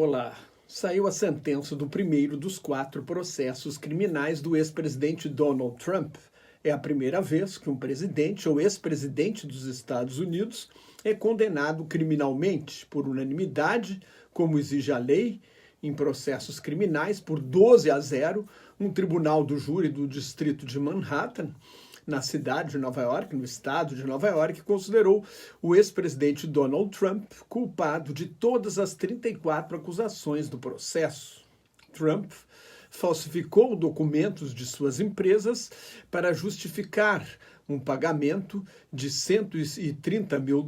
Olá. Saiu a sentença do primeiro dos 4 processos criminais do ex-presidente Donald Trump. É a primeira vez que um presidente ou ex-presidente dos Estados Unidos é condenado criminalmente por unanimidade, como exige a lei, em processos criminais por 12-0, um tribunal do júri do distrito de Manhattan, na cidade de Nova York, no estado de Nova York, considerou o ex-presidente Donald Trump culpado de todas as 34 acusações do processo. Trump falsificou documentos de suas empresas para justificar um pagamento de $130 mil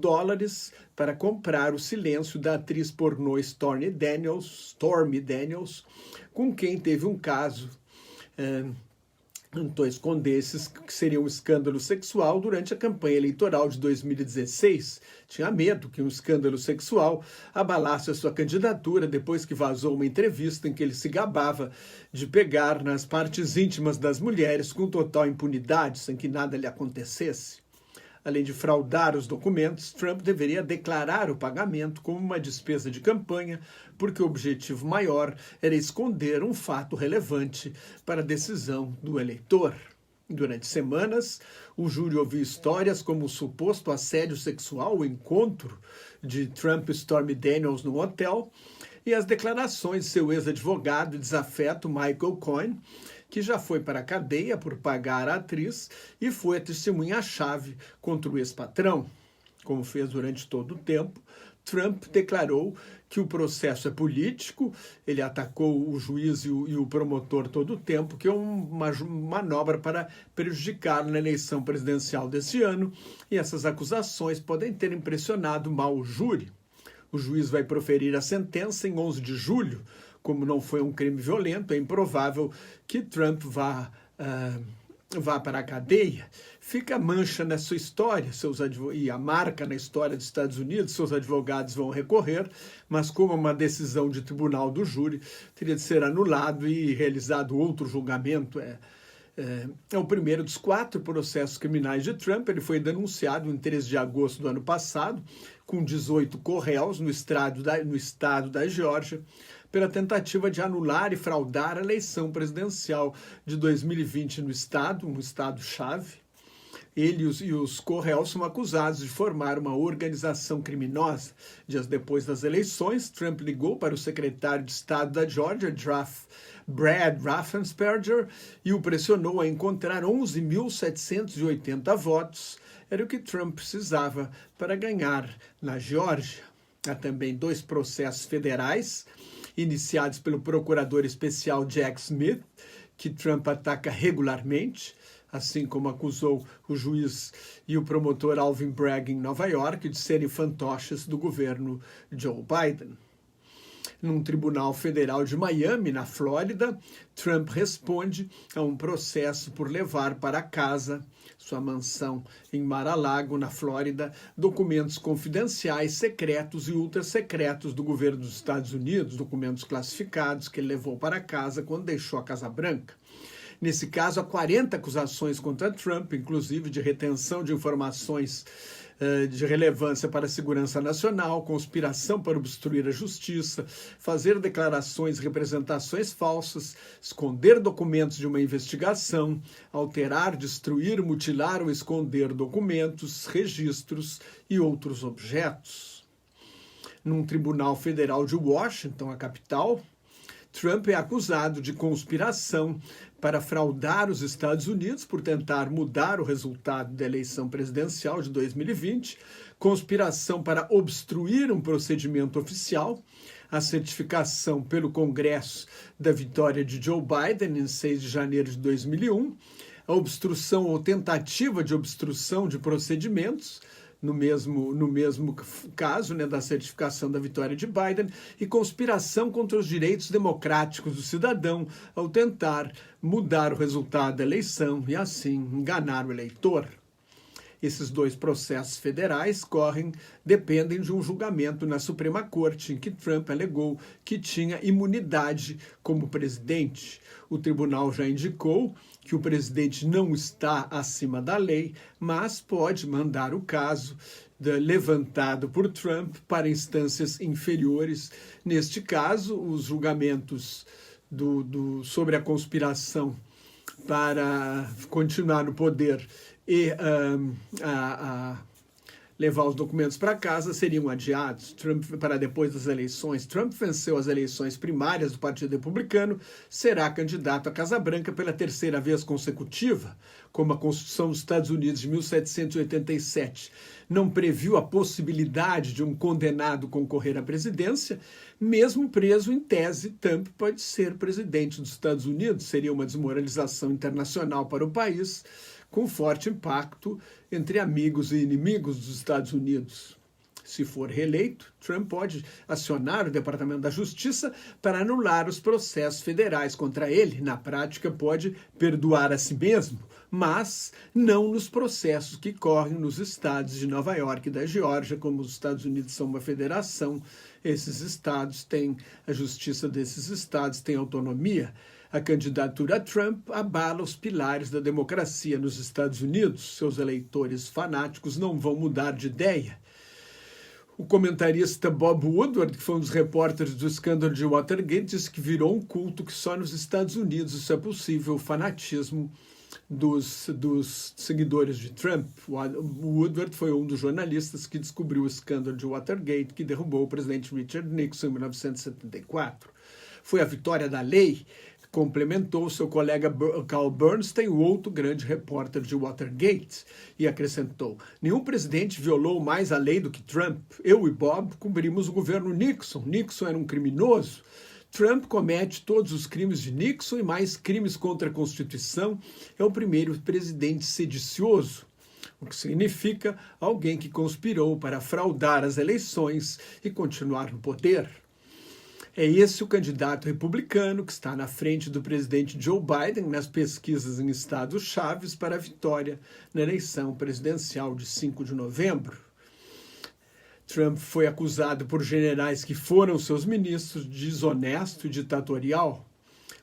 para comprar o silêncio da atriz pornô Stormy Daniels, com quem teve um caso. Tentou esconder esses que seria um escândalo sexual durante a campanha eleitoral de 2016. Tinha medo que um escândalo sexual abalasse a sua candidatura depois que vazou uma entrevista em que ele se gabava de pegar nas partes íntimas das mulheres com total impunidade, sem que nada lhe acontecesse. Além de fraudar os documentos, Trump deveria declarar o pagamento como uma despesa de campanha, porque o objetivo maior era esconder um fato relevante para a decisão do eleitor. Durante semanas, o júri ouviu histórias como o suposto assédio sexual, o encontro de Trump e Stormy Daniels no hotel, e as declarações de seu ex-advogado e desafeto Michael Cohen, que já foi para a cadeia por pagar a atriz e foi a testemunha-chave contra o ex-patrão. Como fez durante todo o tempo, Trump declarou que o processo é político, ele atacou o juiz e o promotor todo o tempo, que é uma manobra para prejudicar na eleição presidencial desse ano, e essas acusações podem ter impressionado mal o júri. O juiz vai proferir a sentença em 11 de julho, como não foi um crime violento, é improvável que Trump vá para a cadeia. Fica a mancha na sua história e a marca na história dos Estados Unidos, seus advogados vão recorrer, mas como é uma decisão de tribunal do júri, teria de ser anulado e realizado outro julgamento. É o primeiro dos 4 processos criminais de Trump. Ele foi denunciado em 13 de agosto do ano passado, com 18 réus no estado da Geórgia, pela tentativa de anular e fraudar a eleição presidencial de 2020 no estado, um estado-chave. Ele e os co-réus são acusados de formar uma organização criminosa. Dias depois das eleições, Trump ligou para o secretário de Estado da Geórgia, Brad Raffensperger, e o pressionou a encontrar 11.780 votos. Era o que Trump precisava para ganhar na Geórgia. Há também 2 processos federais iniciados pelo procurador especial Jack Smith, que Trump ataca regularmente, assim como acusou o juiz e o promotor Alvin Bragg em Nova York de serem fantoches do governo Joe Biden. Num tribunal federal de Miami, na Flórida, Trump responde a um processo por levar para casa, sua mansão em Mar-a-Lago, na Flórida, documentos confidenciais, secretos e ultra-secretos do governo dos Estados Unidos, documentos classificados que ele levou para casa quando deixou a Casa Branca. Nesse caso, há 40 acusações contra Trump, inclusive de retenção de informações de relevância para a segurança nacional, conspiração para obstruir a justiça, fazer declarações e representações falsas, esconder documentos de uma investigação, alterar, destruir, mutilar ou esconder documentos, registros e outros objetos. Num tribunal federal de Washington, a capital, Trump é acusado de conspiração para fraudar os Estados Unidos por tentar mudar o resultado da eleição presidencial de 2020, conspiração para obstruir um procedimento oficial, a certificação pelo Congresso da vitória de Joe Biden em 6 de janeiro de 2001, a obstrução ou tentativa de obstrução de procedimentos, no mesmo caso, da certificação da vitória de Biden, e conspiração contra os direitos democráticos do cidadão ao tentar mudar o resultado da eleição e, assim, enganar o eleitor. Esses 2 processos federais dependem de um julgamento na Suprema Corte, em que Trump alegou que tinha imunidade como presidente. O tribunal já indicou que o presidente não está acima da lei, mas pode mandar o caso levantado por Trump para instâncias inferiores. Neste caso, os julgamentos sobre a conspiração para continuar no poder e levar os documentos para casa seriam adiados para depois das eleições. Trump venceu as eleições primárias do Partido Republicano, será candidato à Casa Branca pela terceira vez consecutiva, como a Constituição dos Estados Unidos de 1787 não previu a possibilidade de um condenado concorrer à presidência. Mesmo preso, em tese, Trump pode ser presidente dos Estados Unidos. Seria uma desmoralização internacional para o país, com forte impacto entre amigos e inimigos dos Estados Unidos. Se for reeleito, Trump pode acionar o Departamento da Justiça para anular os processos federais contra ele. Na prática, pode perdoar a si mesmo, mas não nos processos que correm nos estados de Nova York e da Geórgia. Como os Estados Unidos são uma federação, esses estados têm, a justiça desses estados tem autonomia. A candidatura a Trump abala os pilares da democracia nos Estados Unidos. Seus eleitores fanáticos não vão mudar de ideia. O comentarista Bob Woodward, que foi um dos repórteres do escândalo de Watergate, disse que virou um culto que só nos Estados Unidos isso é possível, o fanatismo dos seguidores de Trump. O Woodward foi um dos jornalistas que descobriu o escândalo de Watergate, que derrubou o presidente Richard Nixon em 1974. Foi a vitória da lei, complementou seu colega Carl Bernstein, o outro grande repórter de Watergate, e acrescentou: nenhum presidente violou mais a lei do que Trump. Eu e Bob cobrimos o governo Nixon. Nixon era um criminoso. Trump comete todos os crimes de Nixon e mais crimes contra a Constituição. É o primeiro presidente sedicioso, o que significa alguém que conspirou para fraudar as eleições e continuar no poder. É esse o candidato republicano que está na frente do presidente Joe Biden nas pesquisas em estados chaves para a vitória na eleição presidencial de 5 de novembro. Trump foi acusado por generais que foram seus ministros de desonesto e ditatorial,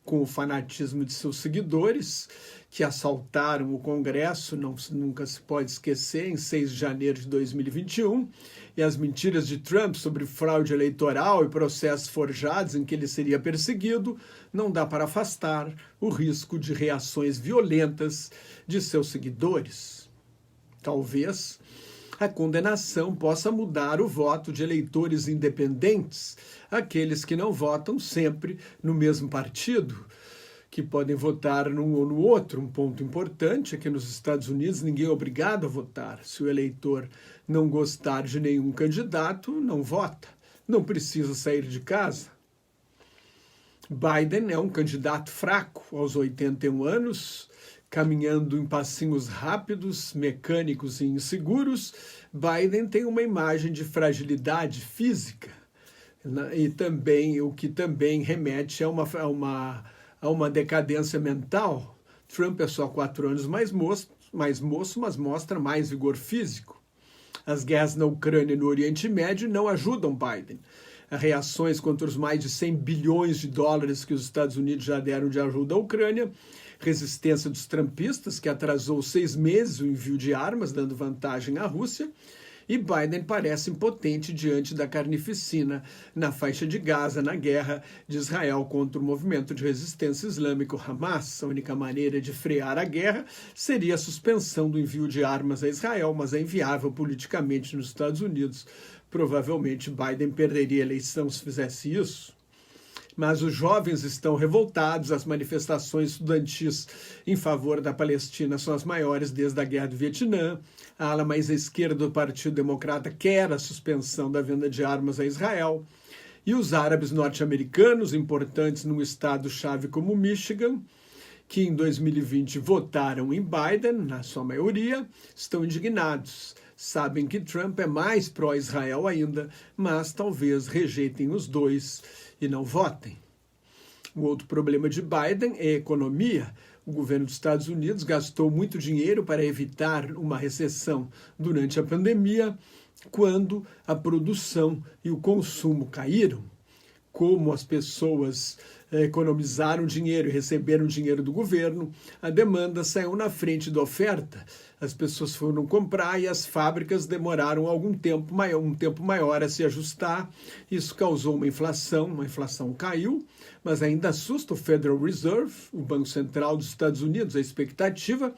com o fanatismo de seus seguidores, que assaltaram o Congresso, nunca se pode esquecer, em 6 de janeiro de 2021, e as mentiras de Trump sobre fraude eleitoral e processos forjados em que ele seria perseguido, não dá para afastar o risco de reações violentas de seus seguidores. Talvez a condenação possa mudar o voto de eleitores independentes, aqueles que não votam sempre no mesmo partido, que podem votar num ou no outro. Um ponto importante é que nos Estados Unidos ninguém é obrigado a votar. Se o eleitor não gostar de nenhum candidato, não vota. Não precisa sair de casa. Biden é um candidato fraco aos 81 anos, caminhando em passinhos rápidos, mecânicos e inseguros. Biden tem uma imagem de fragilidade física, e também, o que também remete a uma decadência mental. Trump é só 4 anos mais moço, mas mostra mais vigor físico. As guerras na Ucrânia e no Oriente Médio não ajudam Biden. As reações contra os mais de 100 bilhões de dólares que os Estados Unidos já deram de ajuda à Ucrânia, resistência dos trumpistas, que atrasou 6 meses o envio de armas, dando vantagem à Rússia, e Biden parece impotente diante da carnificina na faixa de Gaza, na guerra de Israel contra o movimento de resistência islâmico Hamas. A única maneira de frear a guerra seria a suspensão do envio de armas a Israel, mas é inviável politicamente nos Estados Unidos. Provavelmente Biden perderia a eleição se fizesse isso. Mas os jovens estão revoltados, as manifestações estudantis em favor da Palestina são as maiores desde a Guerra do Vietnã. A ala mais à esquerda do Partido Democrata quer a suspensão da venda de armas a Israel. E os árabes norte-americanos, importantes num estado-chave como Michigan, que em 2020 votaram em Biden, na sua maioria, estão indignados. Sabem que Trump é mais pró-Israel ainda, mas talvez rejeitem os dois e não votem. O outro problema de Biden é a economia. O governo dos Estados Unidos gastou muito dinheiro para evitar uma recessão durante a pandemia, quando a produção e o consumo caíram. como as pessoas economizaram dinheiro e receberam dinheiro do governo, a demanda saiu na frente da oferta. As pessoas foram comprar e as fábricas demoraram um tempo maior a se ajustar. Isso causou uma inflação caiu, mas ainda assusta o Federal Reserve, o Banco Central dos Estados Unidos. A expectativa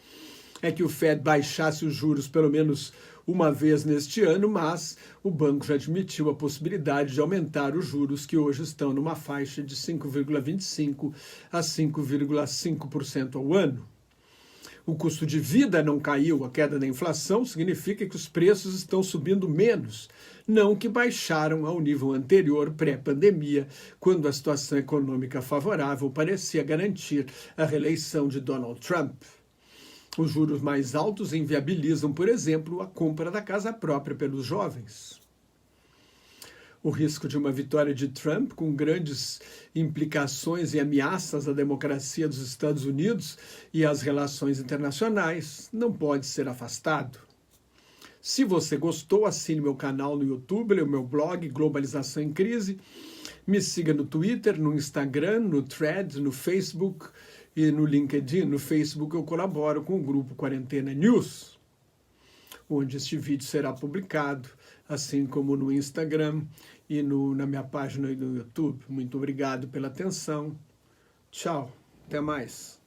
é que o Fed baixasse os juros pelo menos uma vez neste ano, mas o banco já admitiu a possibilidade de aumentar os juros, que hoje estão numa faixa de 5,25% a 5,5% ao ano. O custo de vida não caiu, a queda da inflação significa que os preços estão subindo menos, não que baixaram ao nível anterior, pré-pandemia, quando a situação econômica favorável parecia garantir a reeleição de Donald Trump. Os juros mais altos inviabilizam, por exemplo, a compra da casa própria pelos jovens. O risco de uma vitória de Trump, com grandes implicações e ameaças à democracia dos Estados Unidos e às relações internacionais, não pode ser afastado. Se você gostou, assine meu canal no YouTube, o meu blog Globalização em Crise. Me siga no Twitter, no Instagram, no Threads, no Facebook e no LinkedIn. No Facebook eu colaboro com o grupo Quarentena News, onde este vídeo será publicado, assim como no Instagram e na minha página no YouTube. Muito obrigado pela atenção. Tchau, até mais.